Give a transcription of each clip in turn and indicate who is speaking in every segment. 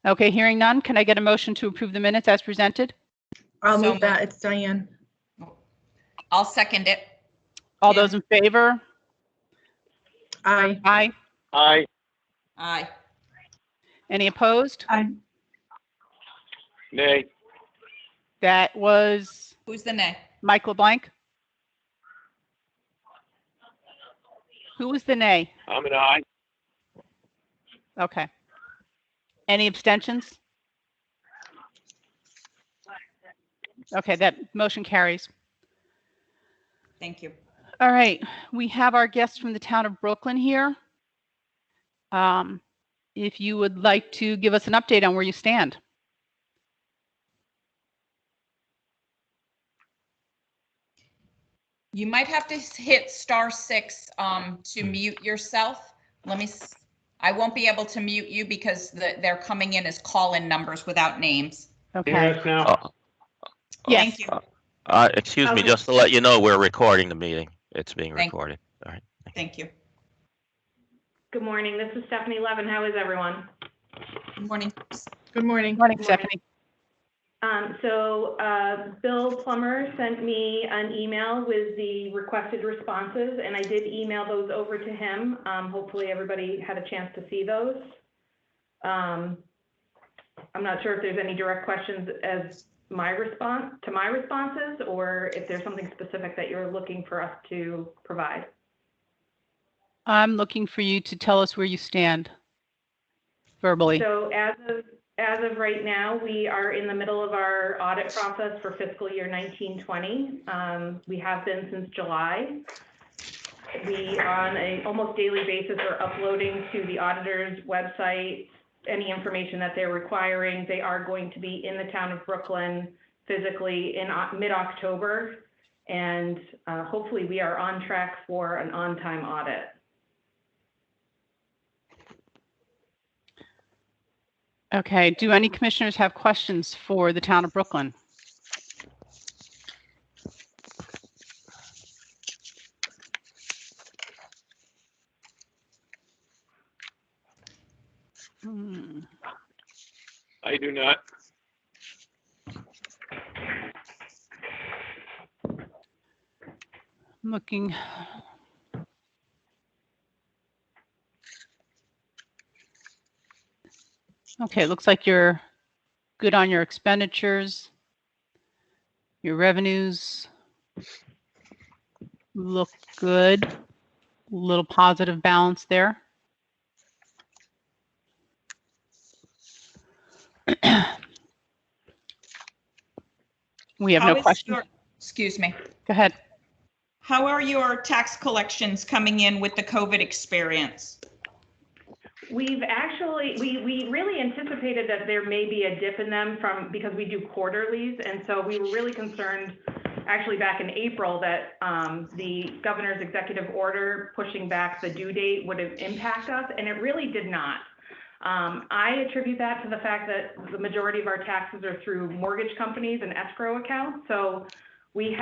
Speaker 1: Okay, hearing none, can I get a motion to approve the minutes as presented?
Speaker 2: I'll
Speaker 3: So
Speaker 2: move that. It's Diane.
Speaker 3: I'll second it.
Speaker 1: All
Speaker 3: Yeah.
Speaker 1: those in favor?
Speaker 2: Aye.
Speaker 1: Aye.
Speaker 4: Aye.
Speaker 3: Aye.
Speaker 1: Any opposed?
Speaker 2: Aye.
Speaker 4: Nay.
Speaker 1: That was
Speaker 3: Who's the nay?
Speaker 1: Michael Blank. Who was the nay?
Speaker 4: I'm an aye.
Speaker 1: Okay. Any abstentions? Okay, that motion carries.
Speaker 3: Thank you.
Speaker 1: All right, we have our guests from the town of Brooklyn here. If you would like to give us an update on where you stand.
Speaker 3: You might have to hit *6 to mute yourself. I won't be able to mute you because they're coming in as call-in numbers without names.
Speaker 1: Okay.
Speaker 4: Yes, now.
Speaker 1: Yes.
Speaker 3: Thank you.
Speaker 5: Excuse me,
Speaker 2: Okay.
Speaker 5: just to let you know, we're recording the meeting. It's being
Speaker 3: Thank-
Speaker 5: recorded. All right.
Speaker 3: Thank you.
Speaker 6: Good morning. This is Stephanie Levin. How is everyone?
Speaker 3: Good morning.
Speaker 2: Good morning.
Speaker 1: Morning,
Speaker 6: Morning.
Speaker 1: Stephanie.
Speaker 6: Bill Plummer sent me an email with the requested responses, and I did email those over to him. Hopefully everybody had a chance to see those. I'm not sure if there's any direct questions as my response to my responses, or if there's something specific that you're looking for us to provide.
Speaker 1: I'm looking for you to tell us where you stand verbally.
Speaker 6: So as of right now, we are in the middle of our audit process for fiscal year 1920. We have been since July. We, on a almost daily basis, are uploading to the auditor's website any information that they're requiring. They are going to be in the town of Brooklyn physically in mid-October, and hopefully we are on track for an on-time audit.
Speaker 1: Okay, do any commissioners have questions for the town of Brooklyn?
Speaker 4: I do not.
Speaker 1: I'm looking. Okay, it looks like you're good on your expenditures. Your revenues look good. A little positive balance there. We have no questions.
Speaker 3: Excuse me.
Speaker 1: Go ahead.
Speaker 3: How are your tax collections coming in with the COVID experience?
Speaker 6: We've actually, we really anticipated that there may be a dip in them because we do quarterlies. And so we were really concerned actually back in April that the governor's executive order pushing back the due date would impact us, and it really did not. I attribute that to the fact that the majority of our taxes are through mortgage companies and escrow accounts. So we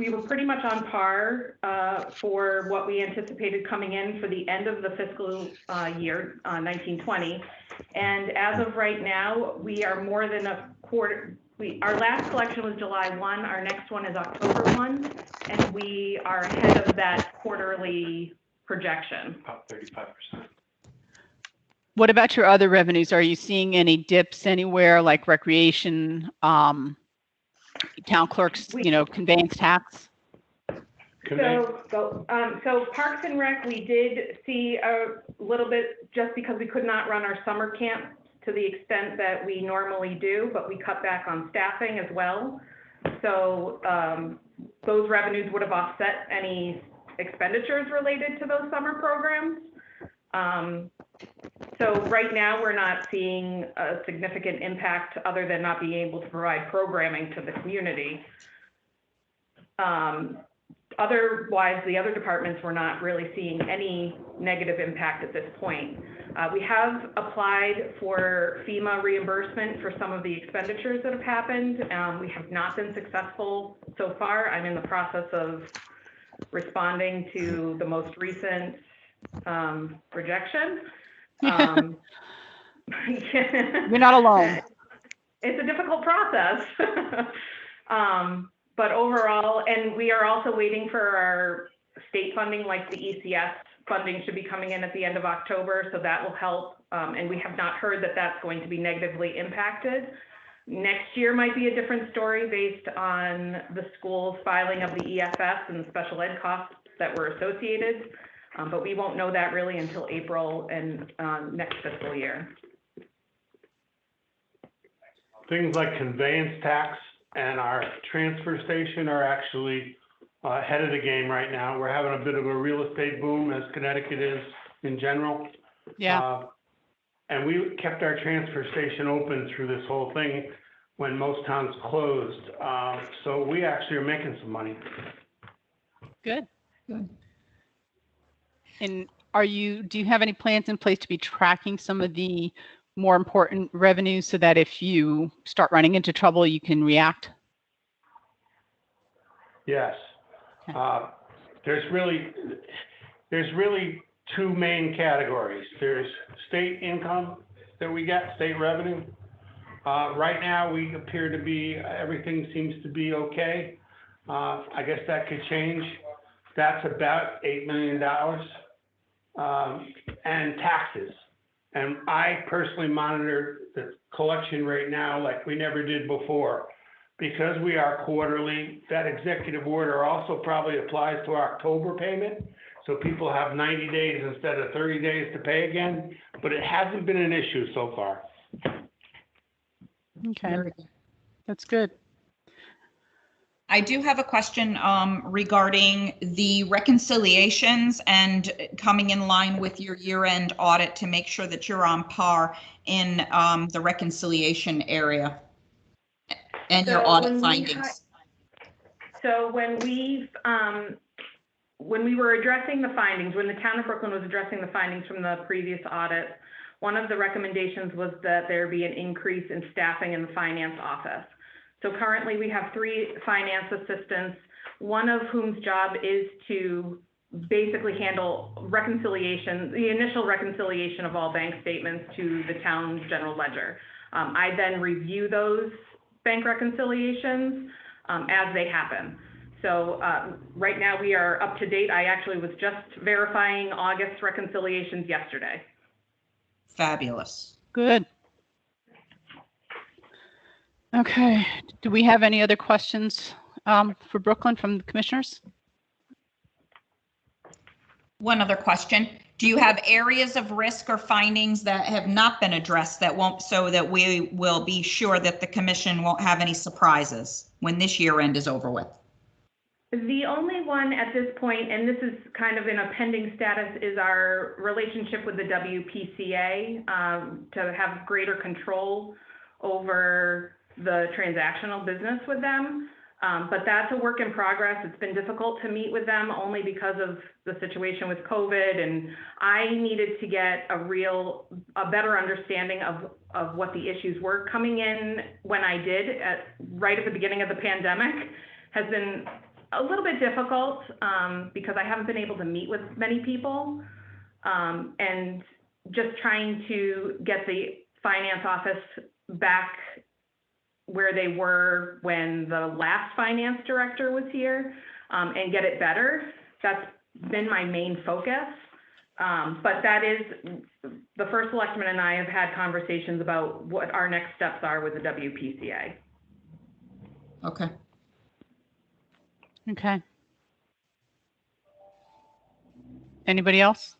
Speaker 6: were pretty much on par for what we anticipated coming in for the end of the fiscal year 1920. And as of right now, we are more than a quarter. Our last collection was July 1. Our next one is October 1. And we are ahead of that quarterly projection.
Speaker 4: About 35%.
Speaker 1: What about your other revenues? Are you seeing any dips anywhere, like recreation, town clerks, conveyance tax?
Speaker 6: So Parks and Rec, we did see a little bit just because we could not run our summer camp to the extent that we normally do, but we cut back on staffing as well. So those revenues would have offset any expenditures related to those summer programs. So right now we're not seeing a significant impact other than not being able to provide programming to the community. Otherwise, the other departments were not really seeing any negative impact at this point. We have applied for FEMA reimbursement for some of the expenditures that have happened. We have not been successful so far. I'm in the process of responding to the most recent rejection.
Speaker 1: You're not alone.
Speaker 6: It's a difficult process. But overall, and we are also waiting for our state funding, like the ECS funding should be coming in at the end of October, so that will help. And we have not heard that that's going to be negatively impacted. Next year might be a different story based on the school's filing of the EFS and the special ed costs that were associated. But we won't know that really until April and next fiscal year.
Speaker 7: Things like conveyance tax and our transfer station are actually ahead of the game right now. We're having a bit of a real estate boom, as Connecticut is in general.
Speaker 1: Yeah.
Speaker 7: And we kept our transfer station open through this whole thing when most towns closed. So we actually are making some money.
Speaker 1: Good.
Speaker 3: Good.
Speaker 1: And do you have any plans in place to be tracking some of the more important revenues so that if you start running into trouble, you can react?
Speaker 7: Yes. There's really two main categories. There's state income that we get, state revenue. Right now, we appear to be, everything seems to be okay. I guess that could change. That's about $8 million. And taxes. And I personally monitor the collection rate now like we never did before. Because we are quarterly, that executive order also probably applies to our October payment. So people have 90 days instead of 30 days to pay again, but it hasn't been an issue so far.
Speaker 1: Okay, that's good.
Speaker 3: I do have a question regarding the reconciliations and coming in line with your year-end audit to make sure that you're on par in the reconciliation area and your
Speaker 6: So
Speaker 3: audit findings.
Speaker 6: So when we were addressing the findings, when the town of Brooklyn was addressing the findings from the previous audit, one of the recommendations was that there be an increase in staffing in the finance office. So currently we have 3 finance assistants, one of whom's job is to basically handle reconciliation, the initial reconciliation of all bank statements to the town's general ledger. I then review those bank reconciliations as they happen. So right now we are up to date. I actually was just verifying August reconciliations yesterday.
Speaker 3: Fabulous.
Speaker 1: Good. Okay. Do we have any other questions for Brooklyn from the commissioners?
Speaker 3: One other question. Do you have areas of risk or findings that have not been addressed that won't, so that we will be sure that the commission won't have any surprises when this year end is over with?
Speaker 6: The only one at this point, and this is kind of in a pending status, is our relationship with the WPCA to have greater control over the transactional business with them. But that's a work in progress. It's been difficult to meet with them only because of the situation with COVID, and I needed to get a better understanding of what the issues were. Coming in when I did right at the beginning of the pandemic has been a little bit difficult because I haven't been able to meet with many people, and just trying to get the finance office back where they were when the last finance director was here, and get it better. That's been my main focus. But that is, the first selectman and I have had conversations about what our next steps are with the WPCA.
Speaker 3: Okay.
Speaker 1: Okay. Anybody else?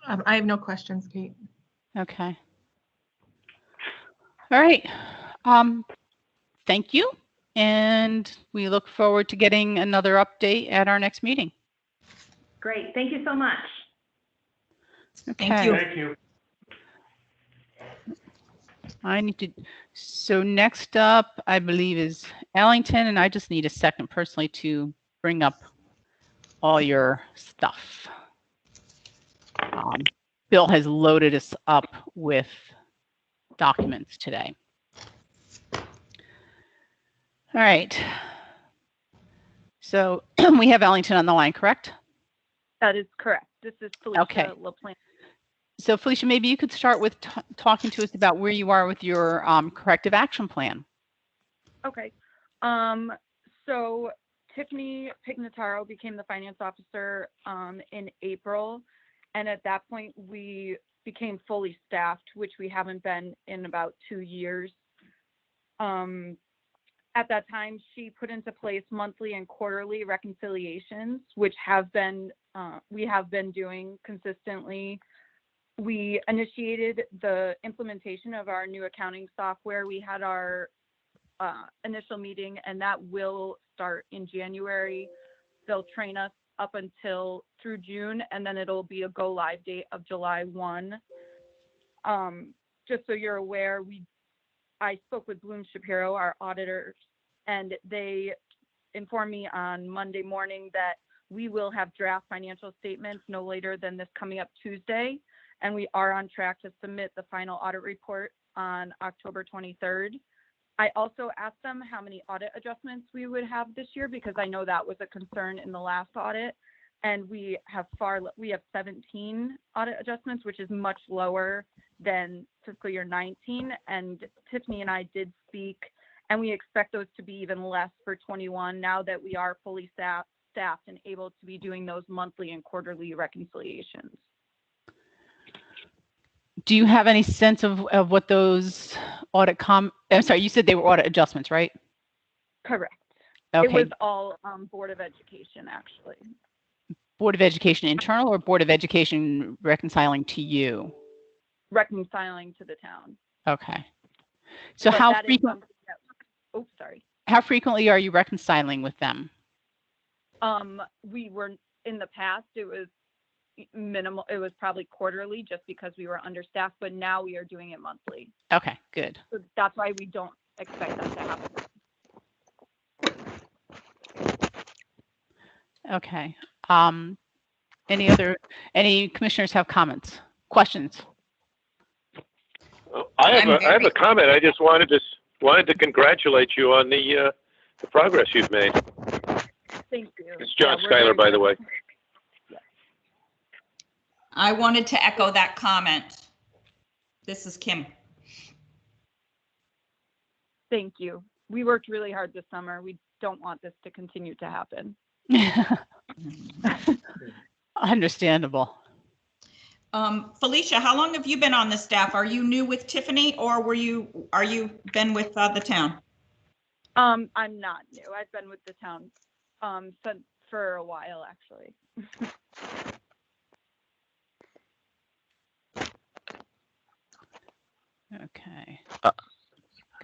Speaker 2: I have no questions, Kate.
Speaker 1: Okay. All right. Thank you. And we look forward to getting another update at our next meeting.
Speaker 6: Great. Thank you so much.
Speaker 1: Okay.
Speaker 3: Thank you.
Speaker 7: Thank you.
Speaker 1: So next up, I believe, is Ellington, and I just need a second personally to bring up all your stuff. Bill has loaded us up with documents today. All right. So we have Ellington on the line, correct?
Speaker 8: That is correct. This is Felicia
Speaker 1: Okay.
Speaker 8: LaPlante.
Speaker 1: So Felicia, maybe you could start with talking to us about where you are with your corrective action plan.
Speaker 8: Okay. So Tiffany Pignataro became the finance officer in April. And at that point, we became fully staffed, which we haven't been in about 2 years. At that time, she put into place monthly and quarterly reconciliations, which we have been doing consistently. We initiated the implementation of our new accounting software. We had our initial meeting, and that will start in January. They'll train us up until through June, and then it'll be a go live date of July 1. Just so you're aware, I spoke with Bloom Shapiro, our auditors, and they informed me on Monday morning that we will have draft financial statements no later than this coming up Tuesday, and we are on track to submit the final audit report on October 23rd. I also asked them how many audit adjustments we would have this year, because I know that was a concern in the last audit, and we have 17 audit adjustments, which is much lower than fiscal year 19. And Tiffany and I did speak, and we expect those to be even less for 21 now that we are fully staffed and able to be doing those monthly and quarterly reconciliations.
Speaker 1: Do you have any sense of what those I'm sorry, you said they were audit adjustments, right?
Speaker 8: Correct.
Speaker 1: Okay.
Speaker 8: It was all Board of Education, actually.
Speaker 1: Board of Education internal or Board of Education reconciling to you?
Speaker 8: Reconciling to the town.
Speaker 1: Okay. So
Speaker 8: But
Speaker 1: how
Speaker 8: that is
Speaker 1: frequent?
Speaker 8: something that- oh, sorry.
Speaker 1: How frequently are you reconciling with them?
Speaker 8: We were in the past, it was minimal. It was probably quarterly just because we were understaffed, but now we are doing it monthly.
Speaker 1: Okay, good.
Speaker 8: So that's why we don't expect that to happen.
Speaker 1: Okay. Any commissioners have comments, questions?
Speaker 4: I have a comment. I just wanted to congratulate you on the progress you've made.
Speaker 8: Thank you.
Speaker 4: It's John
Speaker 8: we're
Speaker 4: Schuyler,
Speaker 8: very
Speaker 4: by the way.
Speaker 3: I wanted to echo that comment. This is Kim.
Speaker 8: Thank you. We worked really hard this summer. We don't want this to continue to happen.
Speaker 1: Understandable.
Speaker 3: Felicia, how long have you been on the staff? Are you new with Tiffany, or are you been with the town?
Speaker 8: I'm not new. I've been with the town for a while, actually.
Speaker 1: Okay. Go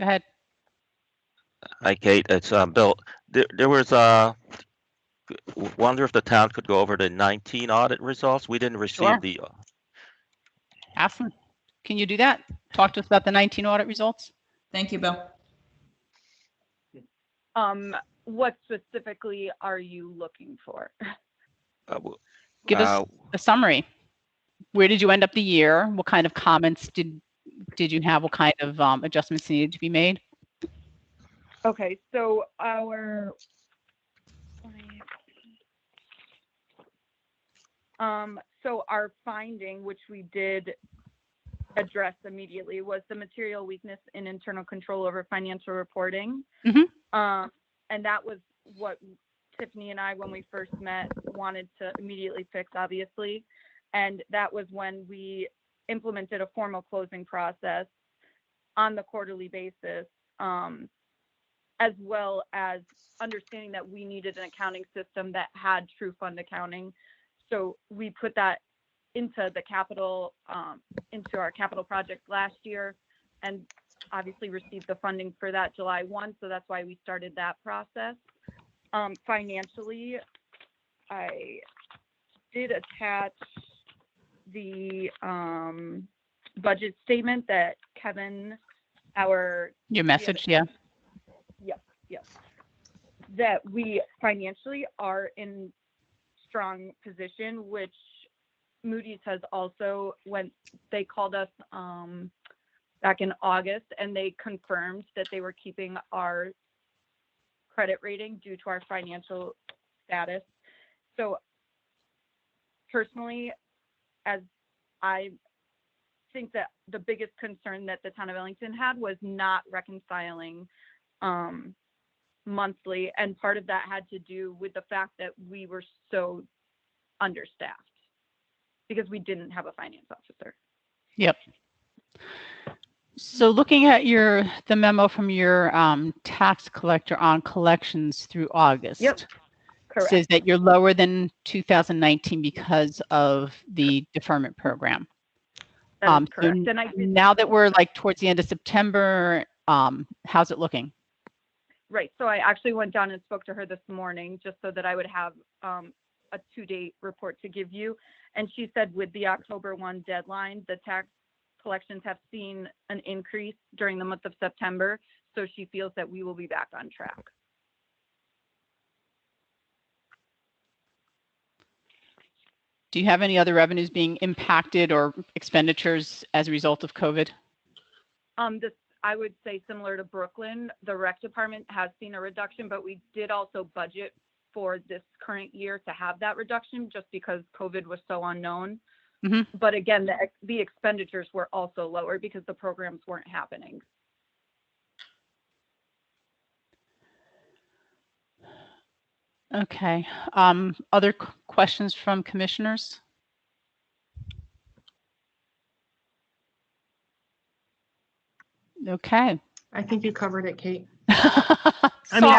Speaker 1: ahead.
Speaker 5: Hi, Kate. It's Bill. There was wonder if the town could go over the 19 audit results. We didn't receive
Speaker 1: Sure.
Speaker 5: the.
Speaker 1: Ask them. Can you do that? Talk to us about the 19 audit results.
Speaker 3: Thank you, Bill.
Speaker 8: What specifically are you looking for?
Speaker 1: Give us a summary. Where did you end up the year? What kind of comments did you have? What kind of adjustments needed to be made?
Speaker 8: Okay, so our finding, which we did address immediately, was the material weakness in internal control over financial reporting.
Speaker 1: Mm-hmm.
Speaker 8: And that was what Tiffany and I, when we first met, wanted to immediately fix, obviously. And that was when we implemented a formal closing process on the quarterly basis, as well as understanding that we needed an accounting system that had true fund accounting. So we put that into the capital, into our capital project last year, and obviously received the funding for that July 1. So that's why we started that process. Financially, I did attach the budget statement that Kevin,
Speaker 1: your message, yeah.
Speaker 8: Yes. That we financially are in strong position, which Moody's has also, when they called us back in August, and they confirmed that they were keeping our credit rating due to our financial status. So personally, as I think that the biggest concern that the town of Ellington had was not reconciling monthly. And part of that had to do with the fact that we were so understaffed because we didn't have a finance officer.
Speaker 1: Yep. So looking at the memo from your tax collector on collections through August.
Speaker 8: Yep. Correct.
Speaker 1: Says that you're lower than 2019 because of the deferment program.
Speaker 8: That is correct.
Speaker 1: So
Speaker 8: And I did,
Speaker 1: now that we're like towards the end of September, how's it looking?
Speaker 8: right. So I actually went down and spoke to her this morning just so that I would have a to-date report to give you. And she said with the October 1 deadline, the tax collections have seen an increase during the month of September. So she feels that we will be back on track.
Speaker 1: Do you have any other revenues being impacted or expenditures as a result of COVID?
Speaker 8: This, I would say similar to Brooklyn, the rec department has seen a reduction, but we did also budget for this current year to have that reduction just because COVID was so unknown.
Speaker 1: Mm-hmm.
Speaker 8: But again, the expenditures were also lower because the programs weren't happening.
Speaker 1: Okay. Other questions from commissioners? Okay.
Speaker 2: I think you covered it, Kate.
Speaker 1: Sorry.
Speaker 2: I mean,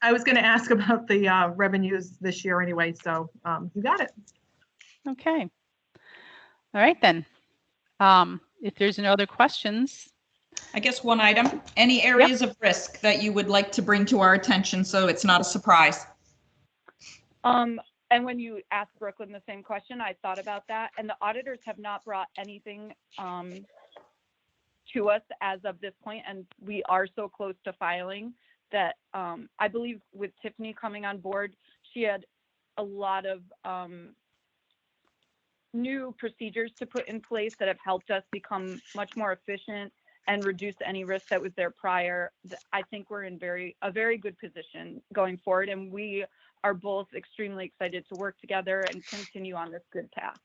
Speaker 2: I was gonna ask about the revenues this year anyway, so you got it.
Speaker 1: Okay. All right then. If there's no other questions.
Speaker 3: I guess one item, any areas of risk that you would like to bring to our attention so it's not a surprise?
Speaker 8: And when you asked Brooklyn the same question, I thought about that, and the auditors have not brought anything to us as of this point, and we are so close to filing that I believe with Tiffany coming on board, she had a lot of new procedures to put in place that have helped us become much more efficient and reduce any risk that was there prior. I think we're in a very good position going forward, and we are both extremely excited to work together and continue on this good path.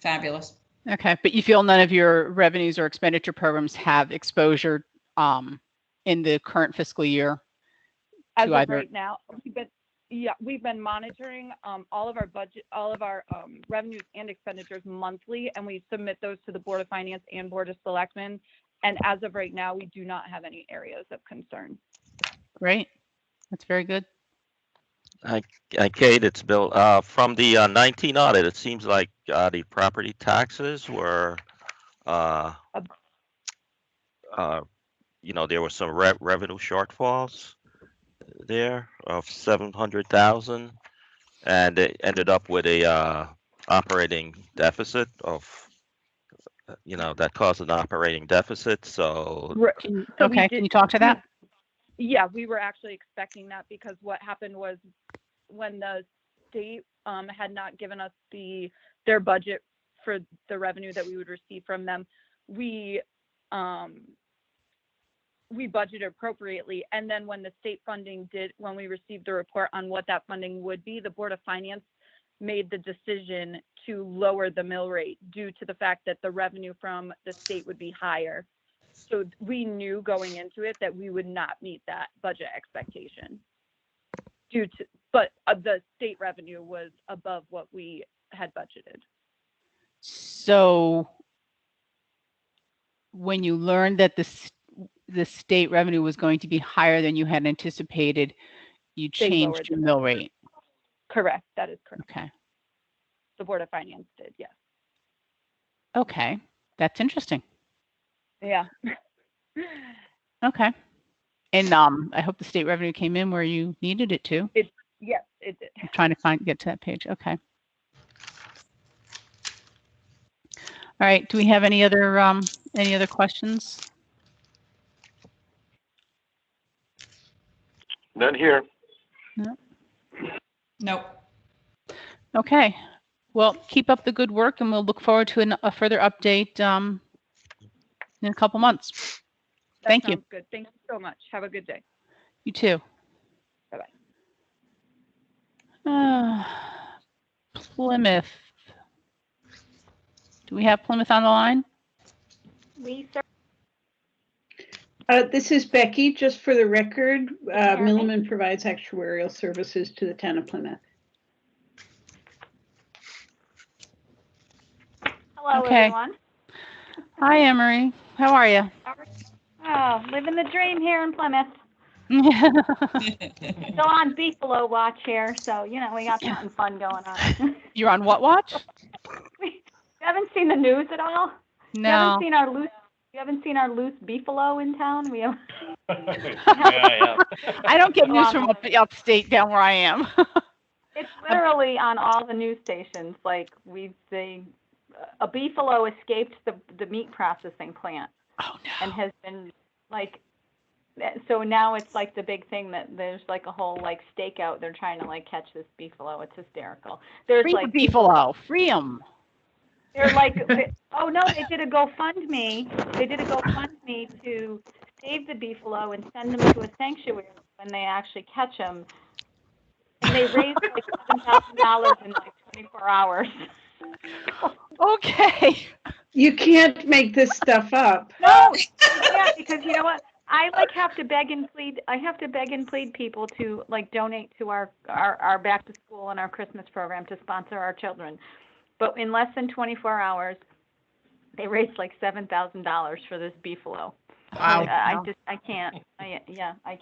Speaker 3: Fabulous.
Speaker 1: Okay, but you feel none of your revenues or expenditure programs have exposure in the current fiscal year?
Speaker 8: As of right now, we've been monitoring all of our budget, all of our revenues and expenditures monthly, and we submit those to the Board of Finance and Board of Selectmen. And as of right now, we do not have any areas of concern.
Speaker 1: Great, that's very good.
Speaker 5: Kate, it's Bill. From the 19 audit, it seems like the property taxes were, there were some revenue shortfalls there of 700,000, and it ended up with a operating deficit of, that caused an operating deficit. So
Speaker 1: Can you talk to that?
Speaker 8: Yeah, we were actually expecting that because what happened was when the state had not given us their budget for the revenue that we would receive from them, we budgeted appropriately. And then when the state funding when we received the report on what that funding would be, the Board of Finance made the decision to lower the mill rate due to the fact that the revenue from the state would be higher. So we knew going into it that we would not meet that budget expectation but the state revenue was above what we had budgeted.
Speaker 1: So when you learned that the state revenue was going to be higher than you had anticipated, you changed your mill rate.
Speaker 8: Correct. That is correct.
Speaker 1: Okay.
Speaker 8: The Board of Finance did, yes.
Speaker 1: Okay. That's interesting.
Speaker 8: Yeah.
Speaker 1: Okay. And I hope the state revenue came in where you needed it to.
Speaker 8: Yes, it did.
Speaker 1: I'm trying to get to that page. Okay. All right. Do we have any other questions?
Speaker 4: None here.
Speaker 1: No.
Speaker 3: Nope.
Speaker 1: Okay. Well, keep up the good work, and we'll look forward to a further update in a couple months. Thank you.
Speaker 8: Sounds good. Thank you so much. Have a good day.
Speaker 1: You too.
Speaker 8: Bye-bye.
Speaker 1: Plymouth. Do we have Plymouth on the line?
Speaker 9: Lisa,
Speaker 10: This is Becky. Just for the record,
Speaker 9: hear me?
Speaker 10: Milliman provides actuarial services to the town of Plymouth.
Speaker 9: hello
Speaker 1: Okay.
Speaker 9: everyone.
Speaker 1: Hi, Emery. How are you?
Speaker 9: Oh, living the dream here in Plymouth. Still on Beefalo watch here, so you know we got something fun going on.
Speaker 1: You're on what watch?
Speaker 9: You haven't seen the news at all? You
Speaker 1: No.
Speaker 9: haven't seen our loose. You haven't seen our loose beefalo in town? We have.
Speaker 1: I don't get news from upstate down where I am.
Speaker 9: It's literally on all the news stations. Like a beefalo escaped the meat processing plant
Speaker 1: Oh no.
Speaker 9: and has been like. So now it's like the big thing that there's like a whole like stakeout. They're trying to like catch this beefalo. It's hysterical. There's
Speaker 1: Free
Speaker 9: like
Speaker 1: the beefalo. Free 'em.
Speaker 9: They're like, oh no, they did a GoFundMe. They did a GoFundMe to save the beefalo and send them to a sanctuary when they actually catch them. And they raised like $7,000 in like 24 hours.
Speaker 1: Okay.
Speaker 10: You can't make this stuff up.
Speaker 9: No, yeah, because you know what? I like have to beg and plead. I have to beg and plead people to like donate to our back to school and our Christmas program to sponsor our children. But in less than 24 hours, they raised like $7,000 for this beefalo.
Speaker 2: Wow.
Speaker 9: I can't. I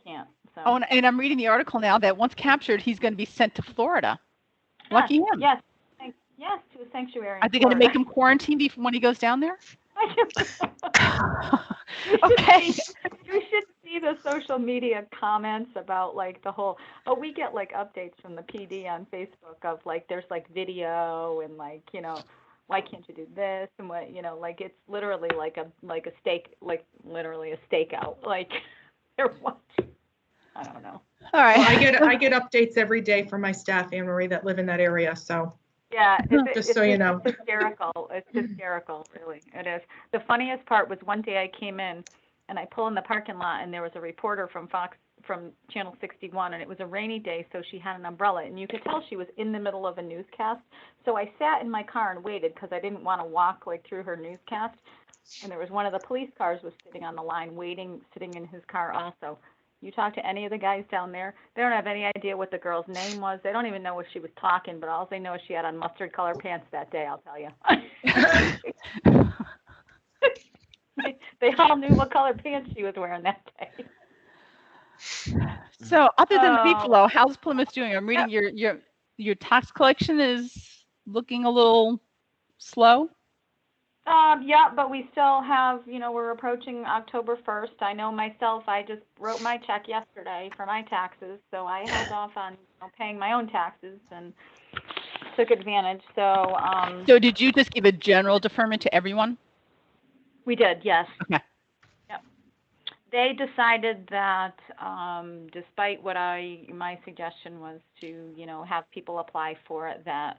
Speaker 9: can't. So.
Speaker 1: Oh, and I'm reading the article now that once captured, he's going to be sent to Florida. Lucky him.
Speaker 9: Yes. Yes, to a sanctuary.
Speaker 1: Are they going to make him quarantine when he goes down there? Okay.
Speaker 9: You should see the social media comments about like the whole. Oh, we get like updates from the PD on Facebook of like there's like video and like why can't you do this and what like it's literally like a stake literally a stakeout like they're watching. I don't know.
Speaker 1: All right.
Speaker 2: Well, I get updates every day from my staff, Anne Marie, that live in that area. So
Speaker 9: yeah,
Speaker 2: just so you know.
Speaker 9: It's hysterical. It's hysterical, really. It is. The funniest part was one day I came in and I pull in the parking lot and there was a reporter from Channel 61 and it was a rainy day, so she had an umbrella and you could tell she was in the middle of a newscast. So I sat in my car and waited because I didn't want to walk like through her newscast. And there was one of the police cars was sitting on the line waiting, sitting in his car also. You talk to any of the guys down there, they don't have any idea what the girl's name was. They don't even know what she was talking, but all they know is she had on mustard colored pants that day, I'll tell you. They all knew what color pants she was wearing that day.
Speaker 1: So other than beefalo, how's Plymouth doing? I'm reading your tax collection is looking a little slow.
Speaker 9: Yeah, but we still have, we're approaching October 1st. I know myself, I just wrote my check yesterday for my taxes, so I held off on paying my own taxes and took advantage. So,
Speaker 1: So did you just give a general deferment to everyone?
Speaker 9: We did, yes.
Speaker 1: Okay.
Speaker 9: Yep. They decided that, despite what my suggestion was to, have people apply for it, that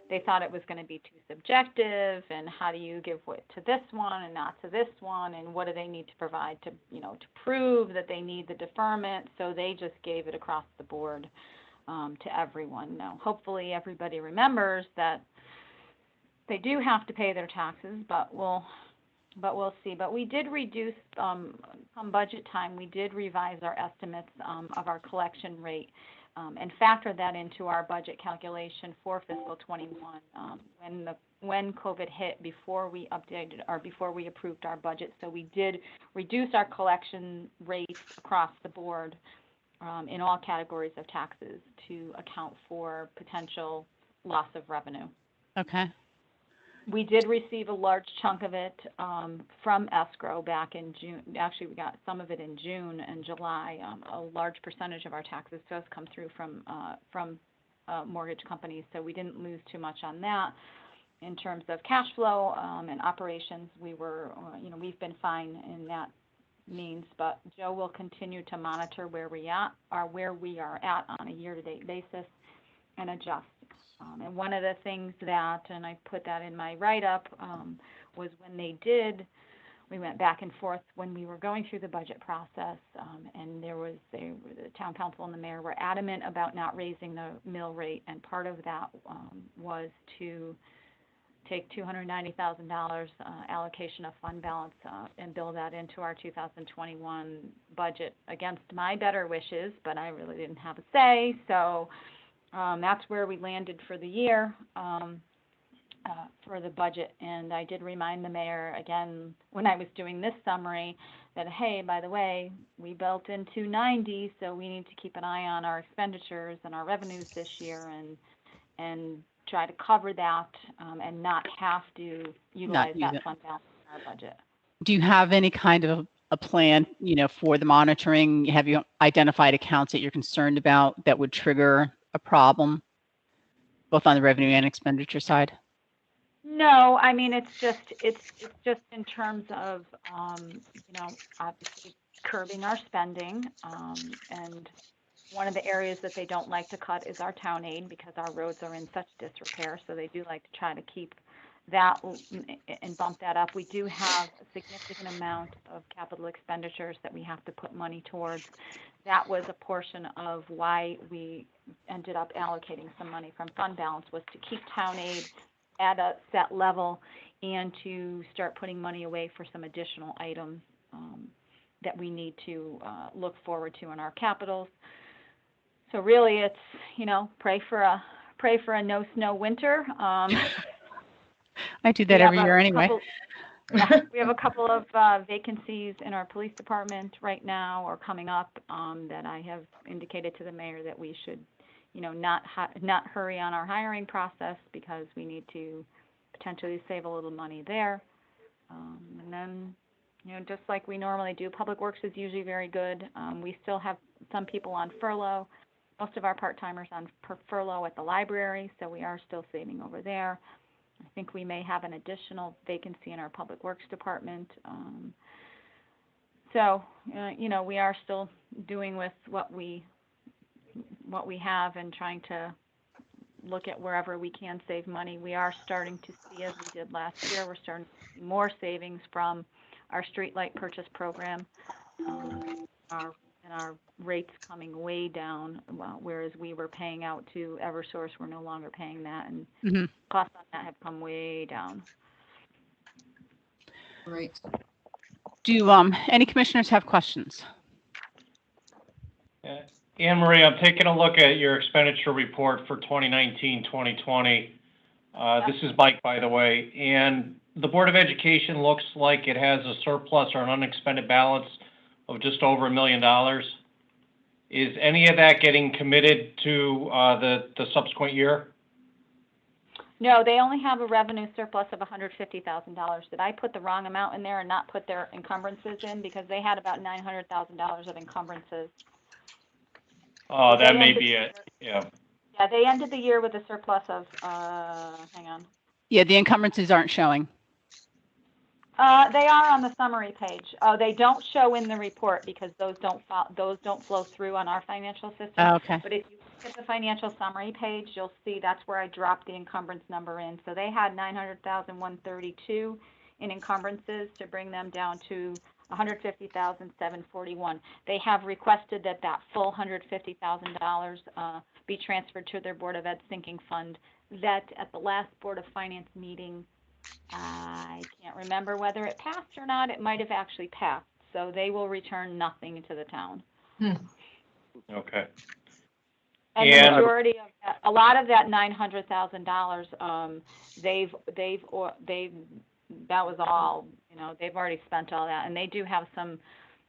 Speaker 9: they thought it was going to be too subjective, and how do you give what to this one and not to this one, and what do they need to provide to, to prove that they need the deferment? So they just gave it across the board to everyone. Now, hopefully everybody remembers that they do have to pay their taxes, but we'll see. But we did reduce, come budget time, we did revise our estimates of our collection rate. And factor that into our budget calculation for fiscal 21 when COVID hit before we updated or before we approved our budget. So we did reduce our collection rates across the board in all categories of taxes to account for potential loss of revenue.
Speaker 1: Okay.
Speaker 9: We did receive a large chunk of it from escrow back in June. Actually, we got some of it in June and July. A large percentage of our taxes does come through from mortgage companies, so we didn't lose too much on that. In terms of cash flow and operations, we've been fine in that means. But Joe will continue to monitor where we are at on a year-to-date basis and adjust. And one of the things that, and I put that in my write-up, was when we went back and forth when we were going through the budget process, and the town council and the mayor were adamant about not raising the mill rate, and part of that was to take $290,000 allocation of fund balance and build that into our 2021 budget against my better wishes, but I really didn't have a say. So that's where we landed for the year for the budget. And I did remind the mayor again when I was doing this summary that, hey, by the way, we built in 290, so we need to keep an eye on our expenditures and our revenues this year and try to cover that and not have to utilize that fund balance in our budget.
Speaker 1: Do you have any kind of a plan, for the monitoring? Have you identified accounts that you're concerned about that would trigger a problem, both on the revenue and expenditure side?
Speaker 9: No, I mean, it's just in terms of, obviously curbing our spending. And one of the areas that they don't like to cut is our town aid because our roads are in such disrepair. So they do like to try to keep that and bump that up. We do have a significant amount of capital expenditures that we have to put money towards. That was a portion of why we ended up allocating some money from fund balance, was to keep town aid at a set level and to start putting money away for some additional items that we need to look forward to in our capitals. So really it's, pray for a no snow winter.
Speaker 1: I do that every year anyway.
Speaker 9: We have a couple of vacancies in our police department right now or coming up that I have indicated to the mayor that we should, not hurry on our hiring process because we need to potentially save a little money there. And then, just like we normally do, Public Works is usually very good. We still have some people on furlough. Most of our part-timers on furlough at the library, so we are still saving over there. I think we may have an additional vacancy in our Public Works department. So, we are still doing with what we have and trying to look at wherever we can save money. We are starting to see, as we did last year, we're starting to see more savings from our streetlight purchase program. Our rates coming way down, whereas we were paying out to Eversource, we're no longer paying that, and costs on that have come way down.
Speaker 3: Great.
Speaker 1: Do any commissioners have questions?
Speaker 11: Anne Marie, I'm taking a look at your expenditure report for 2019-2020. This is Mike, by the way, and the Board of Education looks like it has a surplus or an unexpended balance of just over $1 million. Is any of that getting committed to the subsequent year?
Speaker 9: No, they only have a revenue surplus of $150,000. Did I put the wrong amount in there and not put their encumbrances in? Because they had about $900,000 of encumbrances.
Speaker 11: Oh, that may be it. Yeah.
Speaker 9: Yeah, they ended the year with a surplus of, hang on.
Speaker 1: Yeah, the encumbrances aren't showing.
Speaker 9: They are on the summary page. Oh, they don't show in the report because those don't flow through on our financial system.
Speaker 1: Oh, okay.
Speaker 9: But if you look at the financial summary page, you'll see that's where I dropped the encumbrance number in. So they had $900,132 in encumbrances to bring them down to $150,741. They have requested that full $150,000 be transferred to their Board of Ed sinking fund. That at the last Board of Finance meeting, I can't remember whether it passed or not. It might have actually passed. So they will return nothing to the town.
Speaker 11: Okay.
Speaker 9: And the majority of that, a lot of that $900,000, that was all, they've already spent all that. And they do have some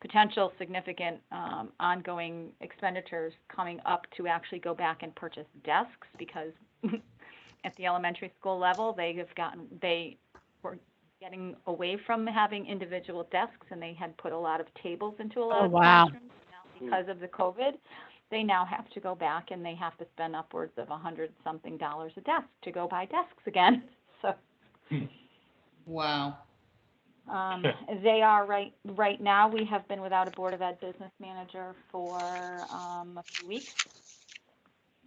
Speaker 9: potential significant ongoing expenditures coming up to actually go back and purchase desks because at the elementary school level, they were getting away from having individual desks and they had put a lot of tables into a lot of classrooms. Now, because of the COVID, they now have to go back and they have to spend upwards of $100-something a desk to go buy desks again. So,
Speaker 3: wow.
Speaker 9: They are right now. We have been without a Board of Ed business manager for a few weeks.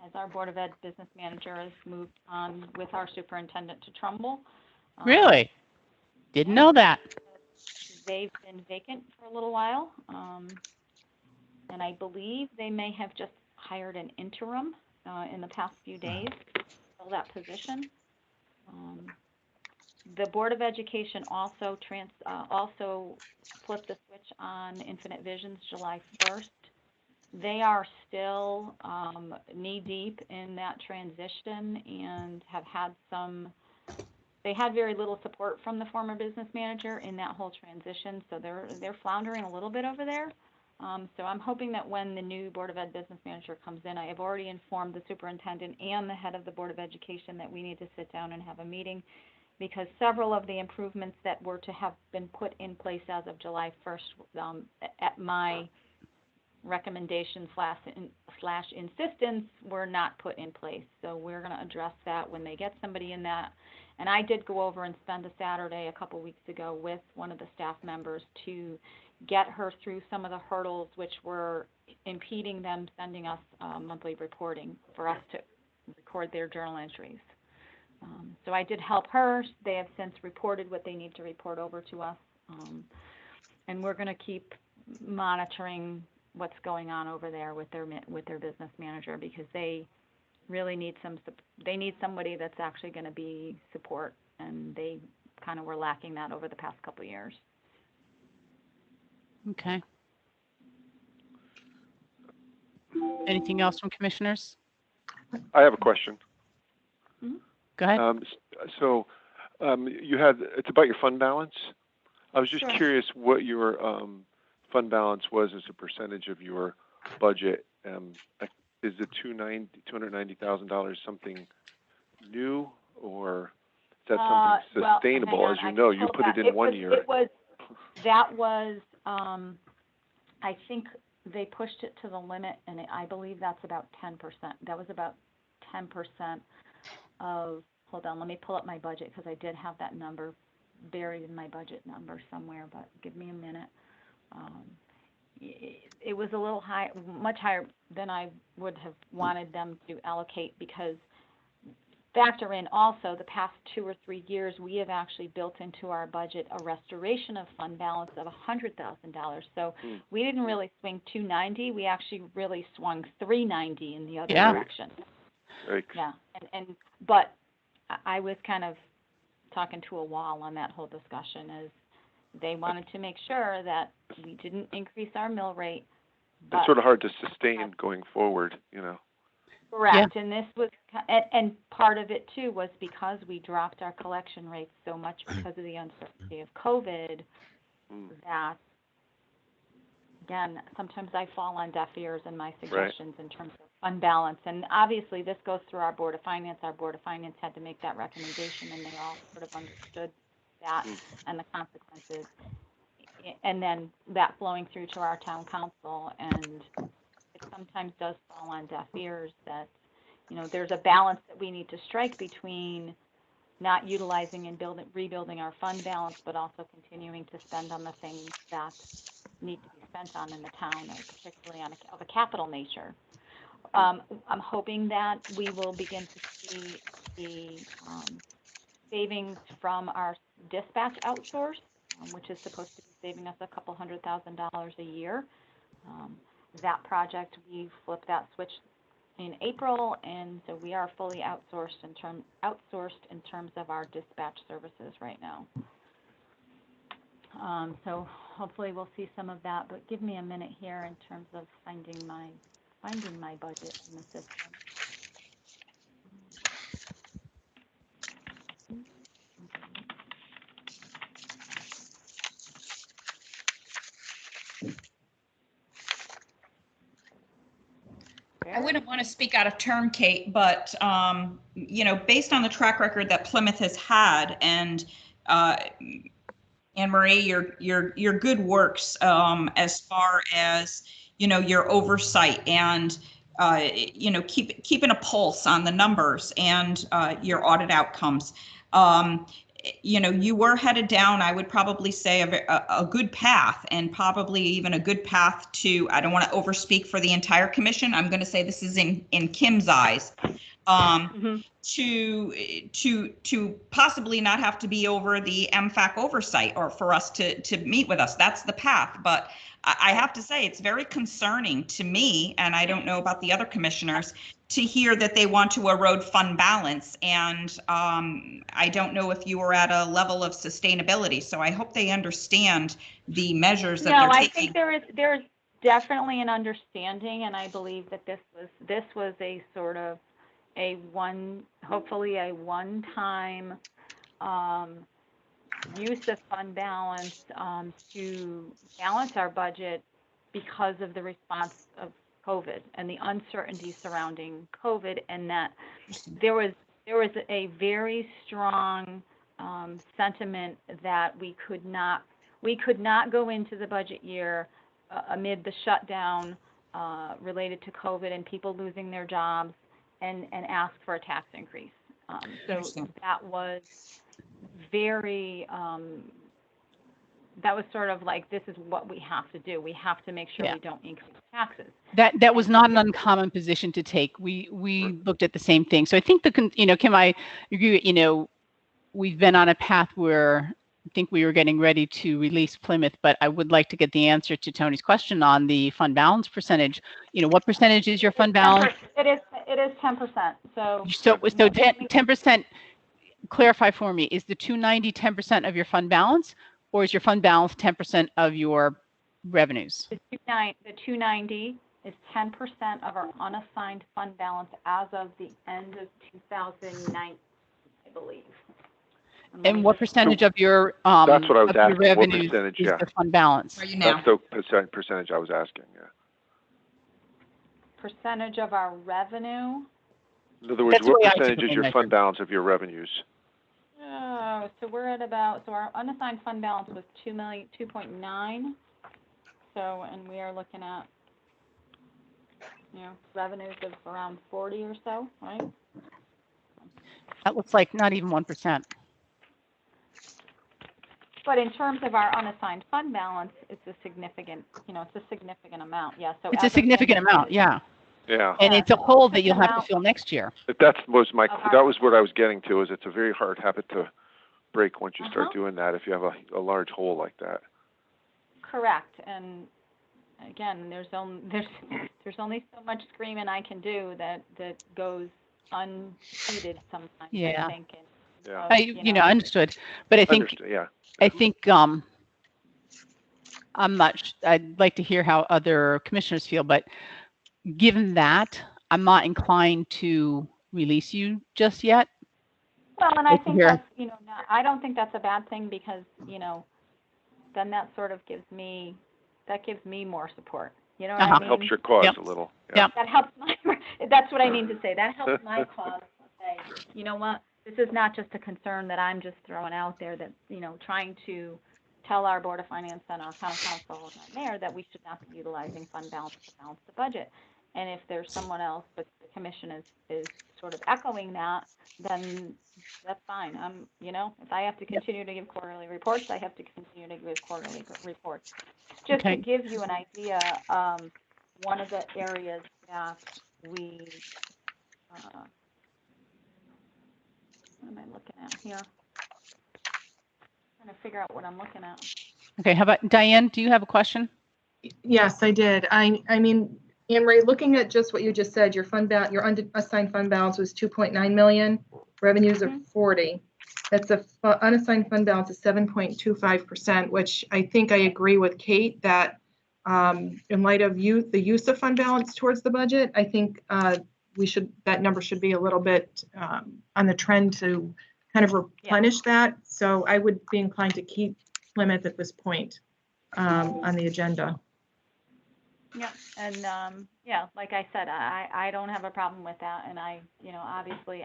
Speaker 9: As our Board of Ed business manager has moved on with our superintendent to Trumbull.
Speaker 1: Really? Didn't know that.
Speaker 9: They've been vacant for a little while. And I believe they may have just hired an interim in the past few days to fill that position. The Board of Education also flipped the switch on Infinite Visions July 1st. They are still knee-deep in that transition and have had they had very little support from the former business manager in that whole transition, so they're floundering a little bit over there. So I'm hoping that when the new Board of Ed business manager comes in, I have already informed the superintendent and the head of the Board of Education that we need to sit down and have a meeting, because several of the improvements that were to have been put in place as of July 1st at my recommendation slash insistence were not put in place. So we're going to address that when they get somebody in that. And I did go over and spend a Saturday a couple weeks ago with one of the staff members to get her through some of the hurdles which were impeding them sending us monthly reporting for us to record their journal entries. So I did help her. They have since reported what they need to report over to us. And we're going to keep monitoring what's going on over there with their business manager, because they really need somebody that's actually going to be support, and they kind of were lacking that over the past couple of years.
Speaker 1: Okay. Anything else from commissioners?
Speaker 12: I have a question.
Speaker 1: Go ahead.
Speaker 12: It's about your fund balance. I was just
Speaker 9: Sure.
Speaker 12: curious what your fund balance was as a percentage of your budget. Is the $290,000 something new, or is that something sustainable?
Speaker 9: Well,
Speaker 12: as you know, you put it in 1 year.
Speaker 9: I think they pushed it to the limit, and I believe that's about 10%. That was about 10% of, hold on, let me pull up my budget, because I did have that number buried in my budget number somewhere, but give me a minute. It was a little high, much higher than I would have wanted them to allocate, because factor in also the past 2 or 3 years, we have actually built into our budget a restoration of fund balance of $100,000. So we didn't really swing 290, we actually really swung 390 in the other direction. Yeah, but I was kind of talking to a wall on that whole discussion, as they wanted to make sure that we didn't increase our mill rate.
Speaker 12: It's sort of hard to sustain going forward, you know.
Speaker 9: Correct, yeah. And this was, and part of it too was because we dropped our collection rates so much because of the uncertainty of COVID, that, again, sometimes I fall on deaf ears in my suggestions in terms of fund balance. And obviously this goes through our Board of Finance. Our Board of Finance had to make that recommendation, and they all sort of understood that and the consequences. And then that flowing through to our town council, and it sometimes does fall on deaf ears that, you know, there's a balance that we need to strike between not utilizing and rebuilding our fund balance, but also continuing to spend on the things that need to be spent on in the town, particularly of a capital nature. I'm hoping that we will begin to see the savings from our dispatch outsource, which is supposed to be saving us a couple $100,000 a year. That project, we flipped that switch in April, and so we are fully outsourced in terms of our dispatch services right now. So hopefully we'll see some of that, but give me a minute here in terms of finding my budget in the system.
Speaker 3: I wouldn't want to speak out of turn, Kate, but, you know, based on the track record that Plymouth has had, and Anne Marie, your good works as far as, you know, your oversight and, you know, keeping a pulse on the numbers and your audit outcomes. You know, you were headed down, I would probably say, a good path, and probably even a good path to, I don't want to overspeak for the entire commission. I'm going to say this is in Kim's eyes, to possibly not have to be over the MFAC oversight or for us to meet with us. That's the path. But I have to say, it's very concerning to me, and I don't know about the other commissioners, to hear that they want to erode fund balance. And I don't know if you are at a level of sustainability. So I hope they understand the measures that they're taking.
Speaker 9: No, I think there is definitely an understanding, and I believe that this was a sort of hopefully a one-time use of fund balance to balance our budget because of the response of COVID and the uncertainty surrounding COVID, and that there was a very strong sentiment that we could not go into the budget year amid the shutdown related to COVID and people losing their jobs and ask for a tax increase. So that was very, that was sort of like, this is what we have to do. We have to make sure we don't increase taxes.
Speaker 1: That was not an uncommon position to take. We looked at the same thing. So I think Kim, I agree, we've been on a path where I think we were getting ready to release Plymouth, but I would like to get the answer to Tony's question on the fund balance percentage. What percentage is your fund balance?
Speaker 9: It is 10%. So
Speaker 1: 10%, clarify for me, is the 290 10% of your fund balance, or is your fund balance 10% of your revenues?
Speaker 9: The 290 is 10% of our unassigned fund balance as of the end of 2009, I believe.
Speaker 1: And what percentage of your
Speaker 12: that's what I was asking.
Speaker 1: Revenues
Speaker 12: what percentage?
Speaker 1: Is the fund balance?
Speaker 3: Are you now?
Speaker 12: That's the percentage I was asking. Yeah.
Speaker 9: Percentage of our revenue.
Speaker 12: In other words, what percentage is your fund balance of your revenues?
Speaker 9: So we're at about, so our unassigned fund balance was 2.9. So, and we are looking at, revenues of around 40 or so, right?
Speaker 1: That looks like not even 1%.
Speaker 9: But in terms of our unassigned fund balance, it's a significant, it's a significant amount. Yeah. So
Speaker 1: it's a significant amount. Yeah.
Speaker 12: Yeah.
Speaker 1: And it's a hole that you'll have to fill next year.
Speaker 12: That was what I was getting to. Is it's a very hard habit to break once you start doing that. If you have a large hole like that.
Speaker 9: Correct. And again, there's only so much screaming I can do that goes unheeded sometimes.
Speaker 1: Yeah.
Speaker 9: I think.
Speaker 12: Yeah.
Speaker 1: Understood. But I think.
Speaker 12: Yeah.
Speaker 1: I think I'd like to hear how other commissioners feel, but given that, I'm not inclined to release you just yet.
Speaker 9: Well, and I think that's, I don't think that's a bad thing because, then that sort of gives me more support. You know what I mean?
Speaker 12: Helps your cause a little.
Speaker 1: Yeah.
Speaker 9: That helps that's what I mean to say. That helps my cause to say, you know what? This is not just a concern that I'm just throwing out there that, trying to tell our Board of Finance and our County Council and Mayor that we should not be utilizing fund balance to balance the budget. And if there's someone else, but the commission is sort of echoing that, then that's fine. If I have to continue to give quarterly reports, I have to continue to give quarterly reports. Just to give you an idea, one of the areas that we, what am I looking at here? I'm trying to figure out what I'm looking at.
Speaker 1: Okay, how about Diane? Do you have a question?
Speaker 2: Yes, I did. I mean, Anne Marie, looking at just what you just said, your unassigned fund balance was 2.9 million, revenues of 40. That's a unassigned fund balance of 7.25%, which I think I agree with Kate that in light of the use of fund balance towards the budget, I think that number should be a little bit on the trend to kind of replenish that. So I would be inclined to keep Plymouth at this point on the agenda.
Speaker 9: Yeah, and like I said, I don't have a problem with that, and obviously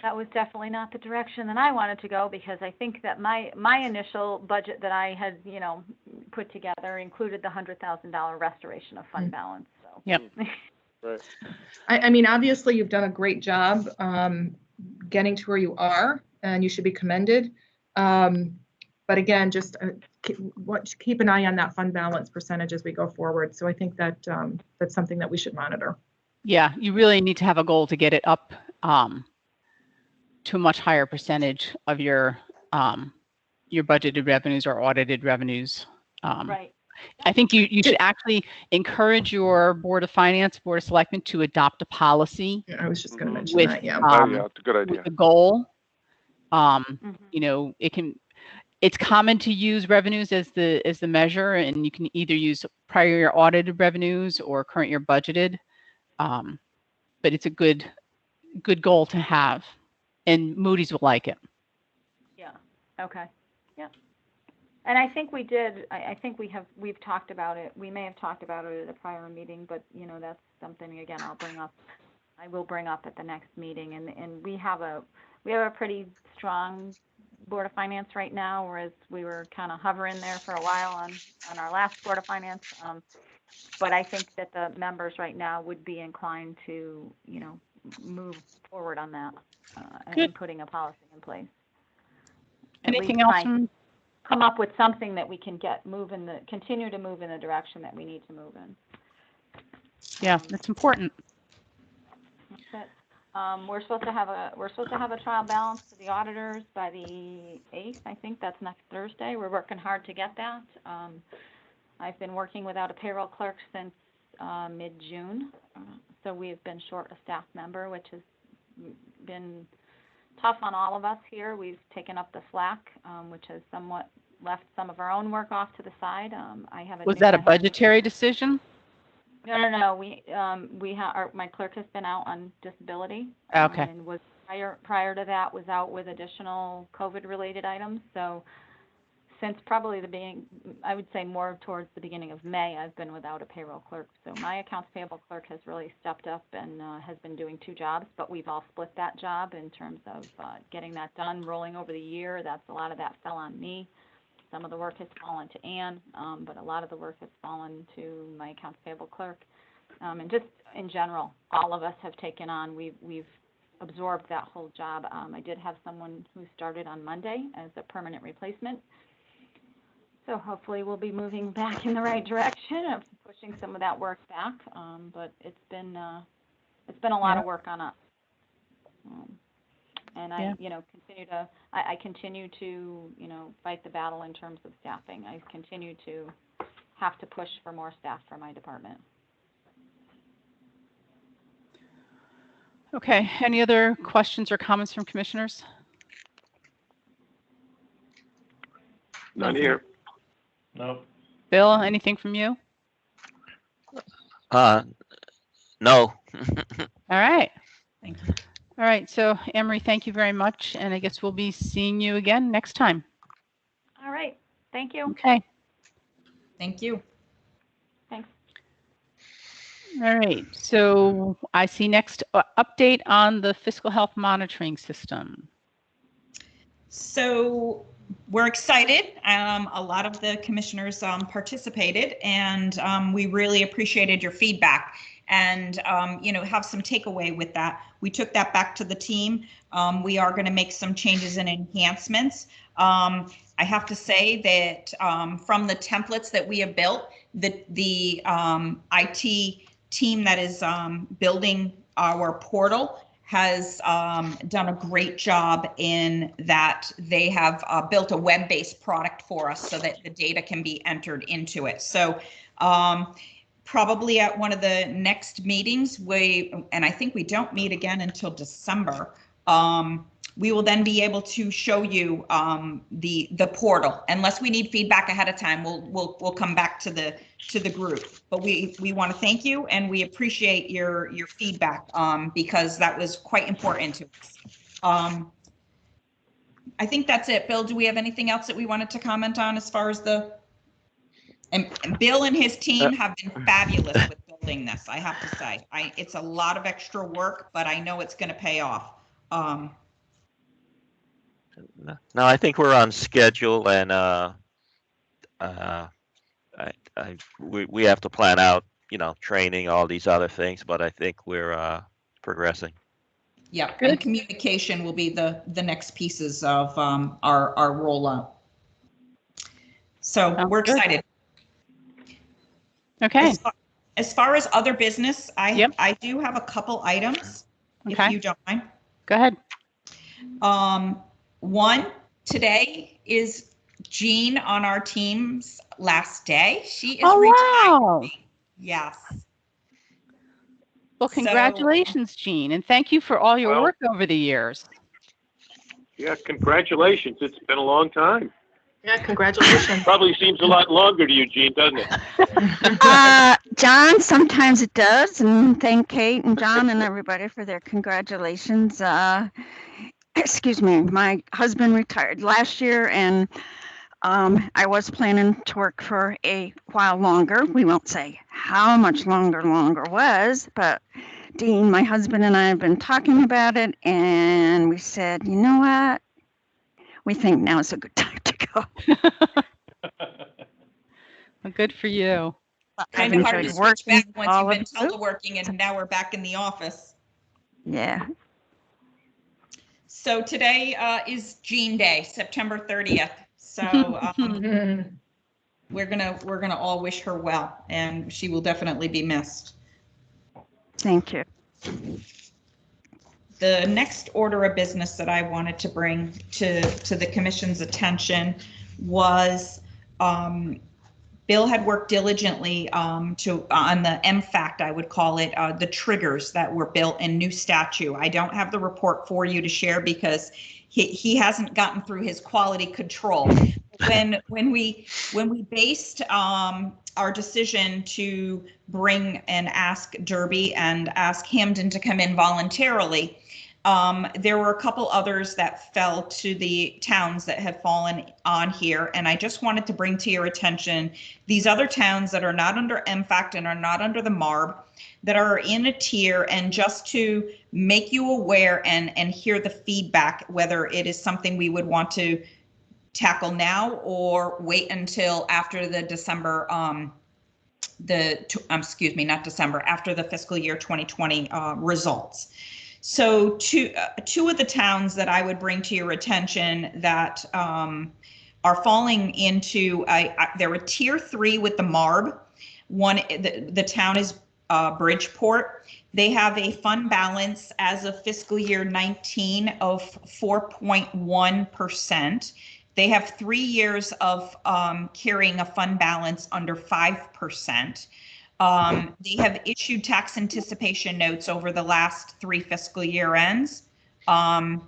Speaker 9: that was definitely not the direction that I wanted to go because I think that my initial budget that I had put together included the $100,000 restoration of fund balance. So.
Speaker 1: Yep.
Speaker 12: Right.
Speaker 2: I mean, obviously, you've done a great job getting to where you are, and you should be commended. But again, just keep an eye on that fund balance percentage as we go forward. So I think that that's something that we should monitor.
Speaker 1: Yeah, you really need to have a goal to get it up to a much higher percentage of your budgeted revenues or audited revenues.
Speaker 9: Right.
Speaker 1: I think you should actually encourage your Board of Finance, Board of Selectmen to adopt a policy
Speaker 2: I was just going to mention
Speaker 1: with,
Speaker 2: that, yeah.
Speaker 12: Oh, yeah, it's a good idea.
Speaker 1: with the goal.
Speaker 9: Mhm.
Speaker 1: You know, it's common to use revenues as the measure, and you can either use prior year audited revenues or current year budgeted. But it's a good goal to have, and Moody's will like it.
Speaker 9: Yeah. Okay. Yeah. And I think we did, I think we've talked about it. We may have talked about it at a prior meeting, but you know, that's something, again, I will bring up at the next meeting. And we have a pretty strong Board of Finance right now, whereas we were kind of hovering there for a while on our last Board of Finance. But I think that the members right now would be inclined to, you know, move forward on that and putting a policy in place.
Speaker 1: Anything else?
Speaker 9: Come up with something that we can continue to move in the direction that we need to move in.
Speaker 1: Yeah, that's important.
Speaker 9: That's it. We're supposed to have a trial balance to the auditors by the 8th. I think that's next Thursday. We're working hard to get that. I've been working without a payroll clerk since mid-June, so we've been short a staff member, which has been tough on all of us here. We've taken up the slack, which has somewhat left some of our own work off to the side.
Speaker 1: Was that a budgetary decision?
Speaker 9: No. My clerk has been out on disability.
Speaker 1: Okay.
Speaker 9: And was prior to that was out with additional COVID-related items. So since probably I would say more towards the beginning of May, I've been without a payroll clerk. So my accounts payable clerk has really stepped up and has been doing 2 jobs, but we've all split that job in terms of getting that done, rolling over the year. A lot of that fell on me. Some of the work has fallen to Ann, but a lot of the work has fallen to my accounts payable clerk. And just in general, all of us have taken on, we've absorbed that whole job. I did have someone who started on Monday as a permanent replacement. So hopefully we'll be moving back in the right direction of pushing some of that work back. But it's been a lot of work on us. And I continue to, you know, fight the battle in terms of staffing. I continue to have to push for more staff for my department.
Speaker 1: Okay. Any other questions or comments from commissioners?
Speaker 4: None here.
Speaker 11: No.
Speaker 1: Bill, anything from you?
Speaker 5: No.
Speaker 1: All right.
Speaker 3: Thank you.
Speaker 1: All right. So, Emery, thank you very much. And I guess we'll be seeing you again next time.
Speaker 9: All right. Thank you.
Speaker 1: Okay.
Speaker 3: Thank you.
Speaker 9: Thanks.
Speaker 1: All right. So I see next update on the fiscal health monitoring system.
Speaker 3: So we're excited. A lot of the commissioners participated, and we really appreciated your feedback and, you know, have some takeaway with that. We took that back to the team. We are going to make some changes and enhancements. I have to say that from the templates that we have built, the IT team that is building our portal has done a great job in that they have built a web-based product for us so that the data can be entered into it. So probably at one of the next meetings, and I think we don't meet again until December, we will then be able to show you the portal. Unless we need feedback ahead of time, we'll come back to the group. But we want to thank you, and we appreciate your feedback because that was quite important to us. I think that's it. Bill, do we have anything else that we wanted to comment on as far as and Bill and his team have been fabulous with building this, I have to say. It's a lot of extra work, but I know it's going to pay off.
Speaker 5: No, I think we're on schedule, and we have to plan out, you know, training, all these other things, but I think we're progressing.
Speaker 3: Yeah, and communication will be the next pieces of our rollout. So we're excited.
Speaker 1: Okay.
Speaker 3: As far as other business,
Speaker 1: Yep.
Speaker 3: I do have a couple items, if
Speaker 1: Okay.
Speaker 3: you don't mind.
Speaker 1: Go ahead.
Speaker 3: One, today is Jean on our team's last day. She is
Speaker 1: Oh,
Speaker 3: retiring.
Speaker 1: wow.
Speaker 3: Yes.
Speaker 1: Well,
Speaker 3: So-
Speaker 1: congratulations, Jean, and thank you for all your
Speaker 4: Well-
Speaker 1: work over the years.
Speaker 4: Yeah, congratulations. It's been a long time.
Speaker 2: Yeah, congratulations.
Speaker 4: Probably seems a lot longer to you, Gene, doesn't it?
Speaker 13: John, sometimes it does, and thank Kate and John and everybody for their congratulations. Excuse me, my husband retired last year, and I was planning to work for a while longer. We won't say how much longer was, but Dean, my husband, and I have been talking about it, and we said, you know what? We think now is a good time to go.
Speaker 1: Well, good for you.
Speaker 3: Kind
Speaker 13: I've
Speaker 3: of hard to
Speaker 13: enjoyed
Speaker 3: switch back
Speaker 13: working
Speaker 3: once
Speaker 13: all
Speaker 3: you've been
Speaker 13: of you.
Speaker 3: teleworking and now we're back in the office.
Speaker 13: Yeah.
Speaker 3: So today is Jean Day, September 30th. So we're gonna all wish her well, and she will definitely be missed.
Speaker 13: Thank you.
Speaker 3: The next order of business that I wanted to bring to the commission's attention was Bill had worked diligently on the MFAC, I would call it, the triggers that were built in new statute. I don't have the report for you to share because he hasn't gotten through his quality control. When we based our decision to bring and ask Derby and ask Hamden to come in voluntarily, there were a couple others that fell to the towns that have fallen on here. And I just wanted to bring to your attention these other towns that are not under MFAC and are not under the MARB, that are in a tier, and just to make you aware and hear the feedback, whether it is something we would want to tackle now or wait until after the December, after the fiscal year 2020 results. So two of the towns that I would bring to your attention that are falling into, they're a tier 3 with the MARB. One, the town is Bridgeport. They have a fund balance as of fiscal year 19 of 4.1%. They have 3 years of carrying a fund balance under 5%. They have issued tax anticipation notes over the last 3 fiscal year ends. And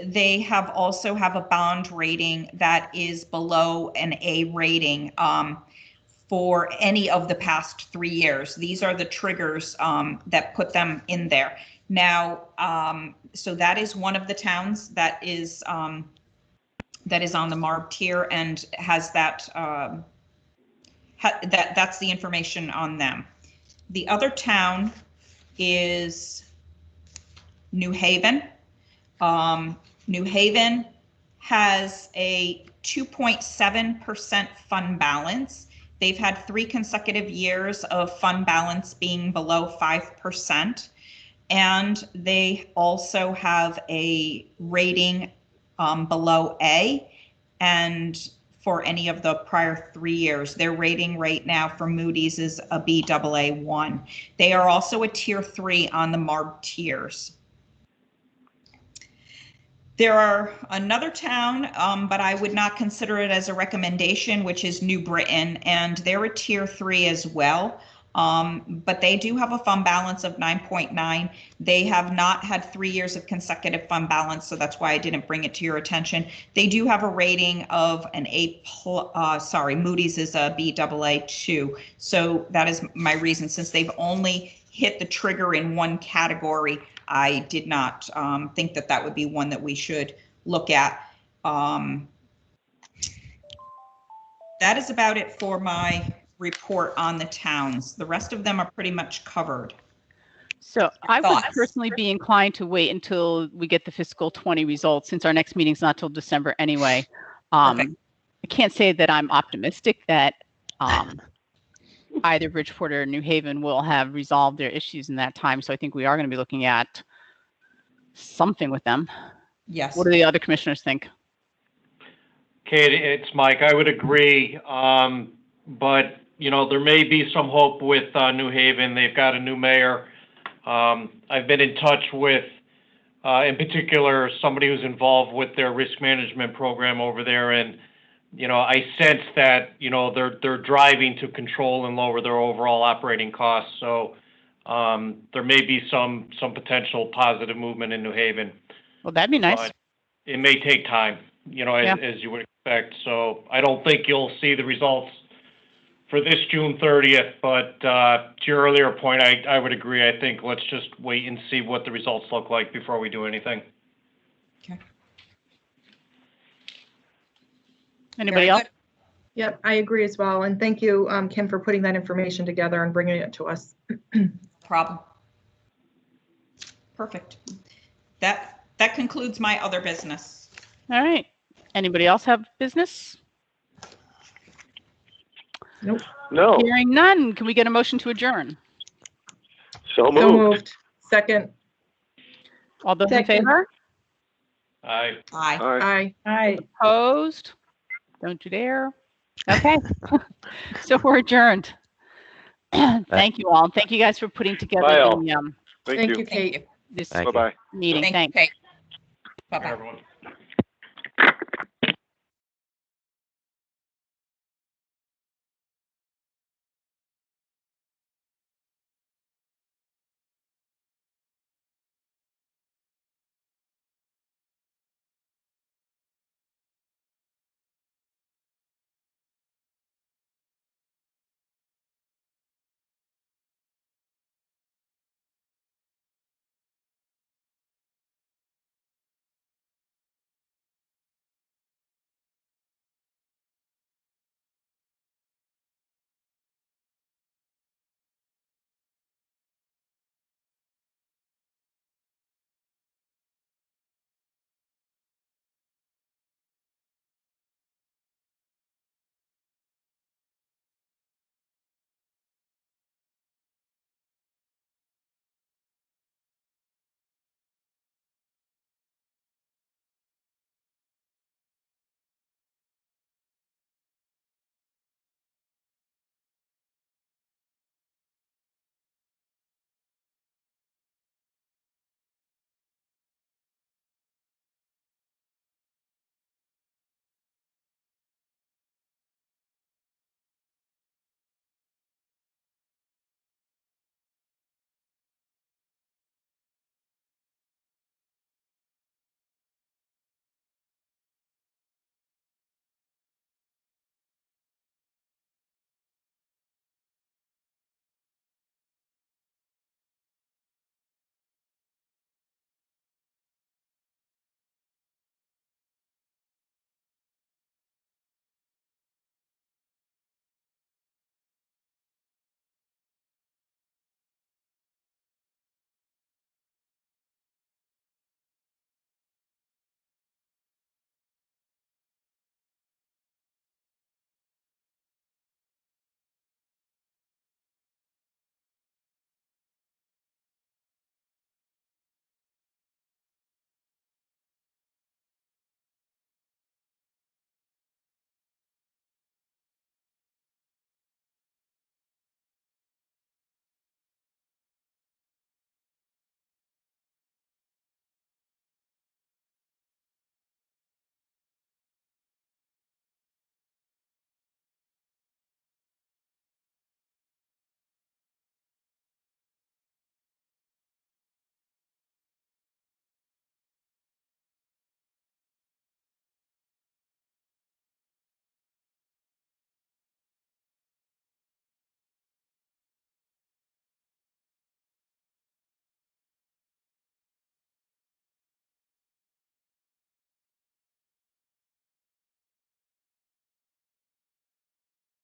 Speaker 3: they have also have a bond rating that is below an A rating for any of the past 3 years. These are the triggers that put them in there. Now, so that is one of the towns that is on the MARB tier and has that, that's the information on them. The other town is New Haven. New Haven has a 2.7% fund balance. They've had 3 consecutive years of fund balance being below 5%. And they also have a rating below A, and for any of the prior 3 years. Their rating right now for Moody's is a Baa1. They are also a tier 3 on the MARB tiers. There are another town, but I would not consider it as a recommendation, which is New Britain, and they're a tier 3 as well. But they do have a fund balance of 9.9. They have not had 3 years of consecutive fund balance, so that's why I didn't bring it to your attention. They do have a rating of an A+, Moody's is a Baa2. So that is my reason. Since they've only hit the trigger in one category, I did not think that that would be one that we should look at. That is about it for my report on the towns. The rest of them are pretty much covered.
Speaker 1: So I would
Speaker 3: Thoughts?
Speaker 1: personally be inclined to wait until we get the fiscal 20 results, since our next meeting's not till December anyway. I can't say that I'm optimistic that either Bridgeport or New Haven will have resolved their issues in that time. So I think we are going to be looking at something with them.
Speaker 3: Yes.
Speaker 1: What do the other commissioners think?
Speaker 11: Kate, it's Mike. I would agree. But, you know, there may be some hope with New Haven. They've got a new mayor. I've been in touch with, in particular, somebody who's involved with their risk management program over there, and you know, I sense that, you know, they're driving to control and lower their overall operating costs. So there may be some potential positive movement in New Haven.
Speaker 1: Well, that'd be nice.
Speaker 11: But it may take time, you know, as you would expect. So I don't think you'll see the results for this June 30th. But to your earlier point, I would agree. I think let's just wait and see what the results look like before we do anything.
Speaker 3: Okay.
Speaker 1: Anybody else?
Speaker 2: Yep, I agree as well. And thank you, Kim, for putting that information together and bringing it to us.
Speaker 3: Problem. Perfect. That concludes my other business.
Speaker 1: All right. Anybody else have business?
Speaker 2: Nope.
Speaker 4: No.
Speaker 1: Hearing none. Can we get a motion to adjourn?
Speaker 4: So
Speaker 2: So
Speaker 4: moved.
Speaker 2: moved. Second.
Speaker 1: All those in
Speaker 10: Second.
Speaker 1: favor?
Speaker 11: Aye.
Speaker 3: Aye.
Speaker 2: Aye.
Speaker 10: Aye.
Speaker 1: Opposed? Don't you dare. Okay. So we're adjourned. Thank you all. Thank you guys for putting together
Speaker 4: Bye, all.
Speaker 1: the,
Speaker 4: Thank you.
Speaker 2: Kate.
Speaker 1: this
Speaker 5: Thank you.
Speaker 4: Bye-bye.
Speaker 1: meeting.
Speaker 3: Thank you,
Speaker 1: Thanks.
Speaker 3: Kate. Bye-bye.
Speaker 11: Everyone.